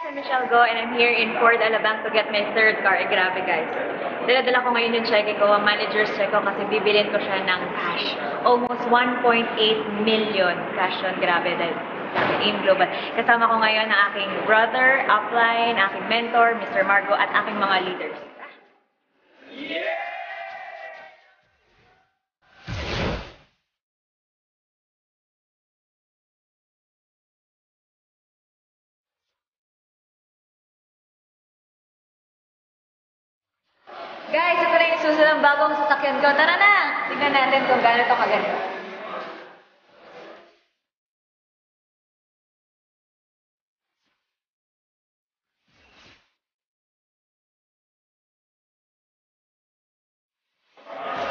I'm Michelle Go and I'm here in Fort Alabang to get my third car. Grabe guys. Dala-dala ko ngayon yung check ko, ang manager's check ko kasi bibilin ko siya ng cash. Almost 1.8 million cash yun. Grabe dahil AIM Global. Kasama ko ngayon ang aking brother, upline, aking mentor, Mr. Margo, at aking mga leaders. Yeah! Guys, ito na yung susunod ng bagong sasakyan ko. Tara na! Tingnan natin kung gaano ito kaganda.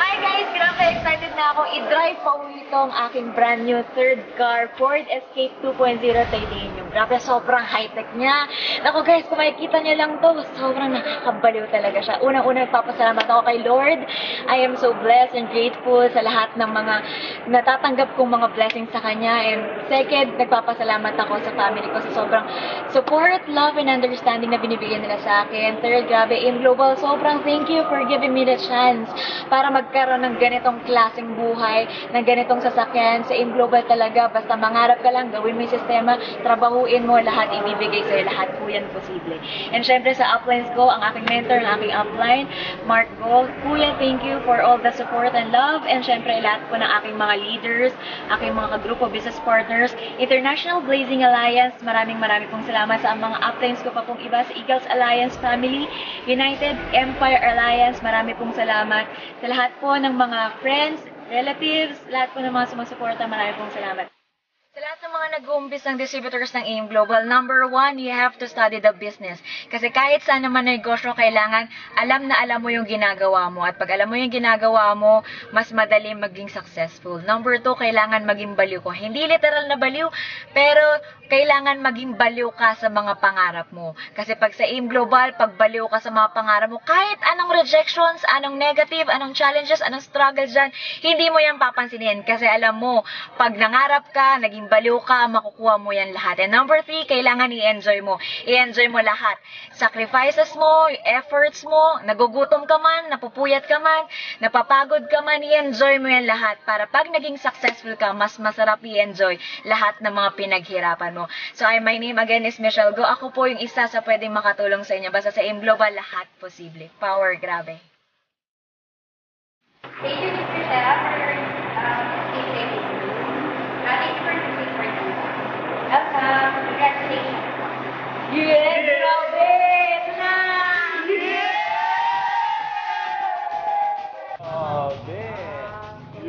Hi guys! Grabe excited na ako i-drive pa uwi itong aking brand new third car, Ford Escape 2.0 Titanium. Grabe, sobrang high-tech niya. Naku guys, kung makikita niyo lang to, sobrang nakakabaliw talaga siya. Unang-una, nagpapasalamat ako kay Lord. I am so blessed and grateful sa lahat ng mga natatanggap kong mga blessings sa Kanya. And second, nagpapasalamat ako sa family ko sa sobrang support, love, and understanding na binibigyan nila sa akin. Third, grabe, AIM Global, sobrang thank you for giving me the chance para magkaroon ng ganitong klaseng buhay, ng ganitong sasakyan. Sa AIM Global talaga, basta mangarap ka lang, gawin mo yung sistema, trabahuin mo, lahat ibibigay sa'yo, lahat po yan posible. And syempre sa uplines ko, ang aking mentor, ang aking upline, Mark Gold. Kuya, thank you for all the support and love. And syempre lahat po ng aking mga leaders, aking mga kagrupo, business partners, International Blazing Alliance, maraming pong salamat sa mga uplines ko pa pong iba, sa Eagles Alliance Family, United Empire Alliance, marami pong salamat. Sa lahat po ng mga friends, relatives, lahat po ng mga sumusuporta, marami pong salamat. Sa lahat ng mga nag-uumpis ng distributors ng AIM Global, number one, you have to study the business. Kasi kahit saan naman negosyo, kailangan alam na alam mo yung ginagawa mo. At pag alam mo yung ginagawa mo, mas madali maging successful. Number two, kailangan maging baliw ko. Hindi literal na baliw, pero kailangan maging baliw ka sa mga pangarap mo. Kasi pag sa AIM Global, pag baliw ka sa mga pangarap mo, kahit anong rejections, anong negative, anong challenges, anong struggles dyan, hindi mo yan papansinin. Kasi alam mo, pag nangarap ka, naging baliw ka, makukuha mo yan lahat. And number three, kailangan i-enjoy mo. I-enjoy mo lahat. Sacrifices mo, efforts mo, nagugutom ka man, napupuyat ka man, napapagod ka man, i-enjoy mo yan lahat. Para pag naging successful ka, mas masarap i-enjoy lahat ng mga pinaghirapan mo. So, my name again is Michelle Go. Ako po yung isa sa pwedeng makatulong sa inyo. Basta sa AIM Global, lahat posible. Power, grabe. Thank you, Mr. Chef, for your teaching. Thank you for teaching for me. Welcome. Congratulations. Yes! Grabe! Ito na! Grabe!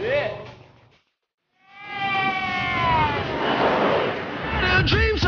Yeah! Dreams